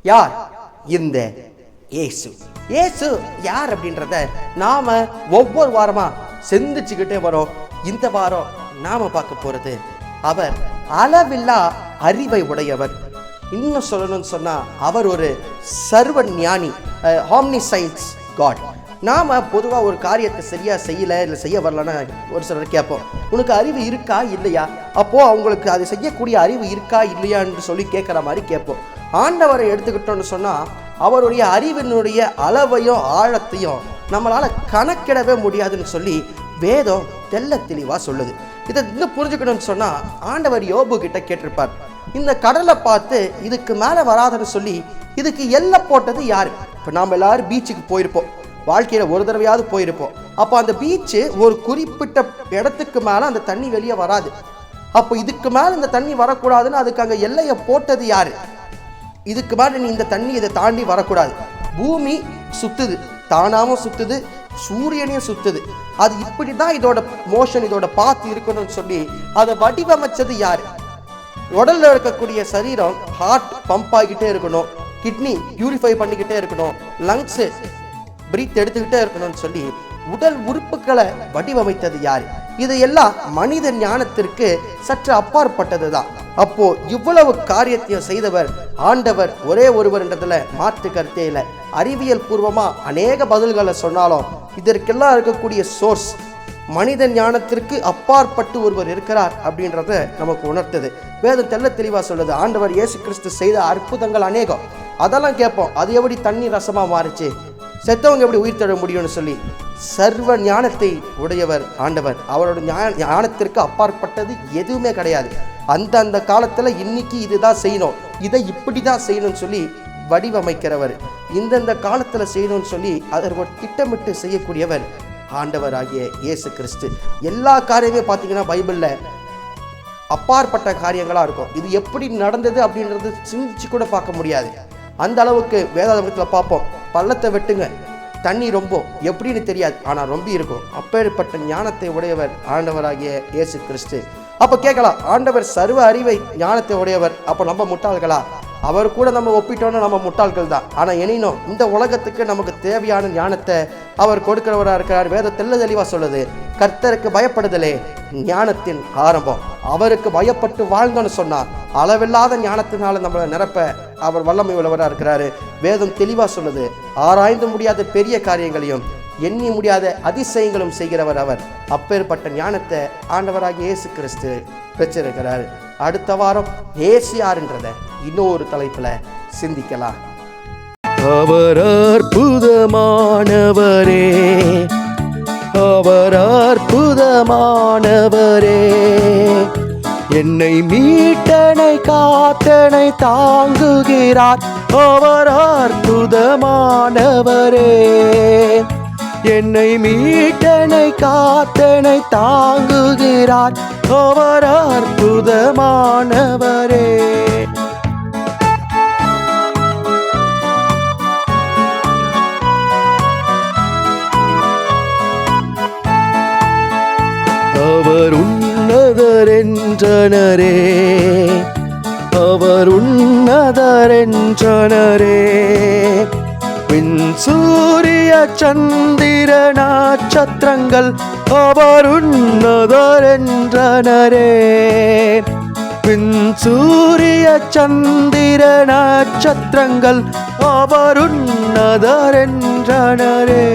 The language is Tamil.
யார்? இந்த இயேசு. இயேசு யார் அப்படின்றத நாம ஒவ்வொரு வாரமா சிந்திச்சுக்கிட்டே வரோம். இந்த வாரம் நாம பார்க்க போறது, அவர் அளவில்லா அறிவை உடையவர். இன்னும் சொல்லணும்னு சொன்னா அவர் ஒரு சர்வ ஞானி, ஆம்னிசைட்ஸ் காட். நாம பொதுவாக ஒரு காரியத்தை சரியா செய்யல, இல்லை செய்ய வரலன்னா ஒரு சிலர் கேட்போம், உனக்கு அறிவு இருக்கா இல்லையா? அப்போ அவங்களுக்கு அதை செய்யக்கூடிய அறிவு இருக்கா இல்லையான்னு சொல்லி கேட்குற மாதிரி கேட்போம். ஆண்டவரை எடுத்துக்கிட்டோன்னு சொன்னா அவருடைய அறிவினுடைய அளவையும் ஆழத்தையும் நம்மளால கணக்கிடவே முடியாதுன்னு சொல்லி வேதம் தெள்ள தெளிவா சொல்லுது. இதை இன்னும் புரிஞ்சுக்கணும்னு சொன்னா ஆண்டவர் யோபு கிட்ட கேட்டிருப்பார், இந்த கடலை பார்த்து இதுக்கு மேலே வராதுன்னு சொல்லி இதுக்கு எல்லை போட்டது யாரு? இப்போ நாம் எல்லாரும் பீச்சுக்கு போயிருப்போம், வாழ்க்கையில் ஒரு தடவையாவது போயிருப்போம். அப்போ அந்த பீச்சு ஒரு குறிப்பிட்ட இடத்துக்கு மேலே அந்த தண்ணி வெளியே வராது. அப்போ இதுக்கு மேலே இந்த தண்ணி வரக்கூடாதுன்னு அதுக்கு அங்கே எல்லையை போட்டது யாரு? இதுக்கு மேலே நீ இந்த தண்ணி இதை தாண்டி வரக்கூடாது. பூமி சுத்துது, தானாவும் சுத்துது, சூரியனையும் சுத்துது. அது இப்படி தான் இதோட மோஷன், இதோட பாத்து இருக்கணும்னு சொல்லி அதை வடிவமைச்சது யாரு? உடல்ல இருக்கக்கூடிய சரீரம், ஹார்ட் பம்ப் ஆகிக்கிட்டே இருக்கணும், கிட்னி பியூரிஃபை பண்ணிக்கிட்டே இருக்கணும், லங்ஸ் பிரீத் எடுத்துக்கிட்டே இருக்கணும்னு சொல்லி உடல் உறுப்புகளை வடிவமைத்தது யாரு? இதையெல்லாம் மனித ஞானத்திற்கு சற்று அப்பாற்பட்டது தான். அப்போ இவ்வளவு காரியத்தையும் செய்தவர் ஆண்டவர் ஒரே ஒருவர்ன்றதுல மாற்று கருத்தே இல்லை. அறிவியல் பூர்வமா அநேக பதில்களை சொன்னாலும் இதற்கெல்லாம் இருக்கக்கூடிய சோர்ஸ் மனித ஞானத்திற்கு அப்பாற்பட்டு ஒருவர் இருக்கிறார் அப்படின்றத நமக்கு உணர்த்தது. வேதம் தெள்ள தெளிவா சொல்லுது, ஆண்டவர் இயேசு கிறிஸ்து செய்த அற்புதங்கள் அநேகம். அதெல்லாம் கேட்போம், அது எப்படி தண்ணி ரசமா மாறுச்சு, செத்தவங்க எப்படி உயிர் தழ முடியும்னு சொல்லி. சர்வ ஞானத்தை உடையவர் ஆண்டவர். அவரோட ஞானத்திற்கு அப்பாற்பட்டது எதுவுமே கிடையாது. அந்த காலத்துல இன்னைக்கு இதுதான் செய்யணும், இதை இப்படிதான் செய்யணும்னு சொல்லி வடிவமைக்கிறவர், இந்தந்த காலத்துல செய்யணும்னு சொல்லி அதற்கு ஒரு திட்டமிட்டு செய்யக்கூடியவர் ஆண்டவர் ஆகிய இயேசு கிறிஸ்து. எல்லா காரியமே பார்த்தீங்கன்னா பைபிள்ல அப்பாற்பட்ட காரியங்களா இருக்கும். இது எப்படி நடந்தது அப்படின்றது சிந்திச்சு கூட பார்க்க முடியாது. அந்த அளவுக்கு வேதாகமத்தில் பார்ப்போம், பள்ளத்தை வெட்டுங்க தண்ணி ரொம்ப எப்படின்னு தெரியாது, ஆனால் ரொம்ப இருக்கும். அப்பேற்பட்ட ஞானத்தை உடையவர் ஆண்டவராகிய இயேசு கிறிஸ்து. அப்போ கேட்கலாம், ஆண்டவர் சர்வ அறிவை ஞானத்தை உடையவர், அப்போ நம்ம முட்டாள்களா? அவர் கூட நம்ம ஒப்பிட்டோன்னா நம்ம முட்டாள்கள் தான். ஆனால் எனினும் இந்த உலகத்துக்கு நமக்கு தேவையான ஞானத்தை அவர் கொடுக்கிறவராக இருக்கிறார். வேத தெள்ள தெளிவாக சொல்லுது, கர்த்தருக்கு பயப்படுதலே ஞானத்தின் ஆரம்பம். அவருக்கு பயப்பட்டு வாழ்ந்தோன்னு சொன்னார் அளவில்லாத ஞானத்தினால நம்மளை நிரப்ப அவர் வல்லமை உள்ளவராக இருக்கிறாரு. வேதம் தெளிவாக சொல்லுது, ஆராய்ந்து முடியாத பெரிய காரியங்களையும் எண்ணி முடியாத அதிசயங்களும் செய்கிறவர் அவர். அப்பேற்பட்ட ஞானத்தை ஆண்டவராகிய இயேசு கிறிஸ்து பெற்றிருக்கிறார். அடுத்த வாரம் இயேசு யாருன்றத இன்னொரு தலைப்புல சிந்திக்கலாம். அவர் அற்புதமானவரே, அவர் அற்புதமானவரே, என்னை மீட்டனை காத்தனை தாங்குகிறார். அவர் அற்புதமானவரே, என்னை மீட்டனை காத்தனை தாங்குகிறார். அவர் அற்புதமானவரே. அவர் உன்னதர் என்றனரே, அவர் உன்னதர் என்றனரே, பின் சூரிய சந்திர நட்சத்திரங்கள் அவர் உன்னதர் என்றனரே, பின் சூரிய சந்திர நட்சத்திரங்கள் அவர் உன்னதர் என்றனரே.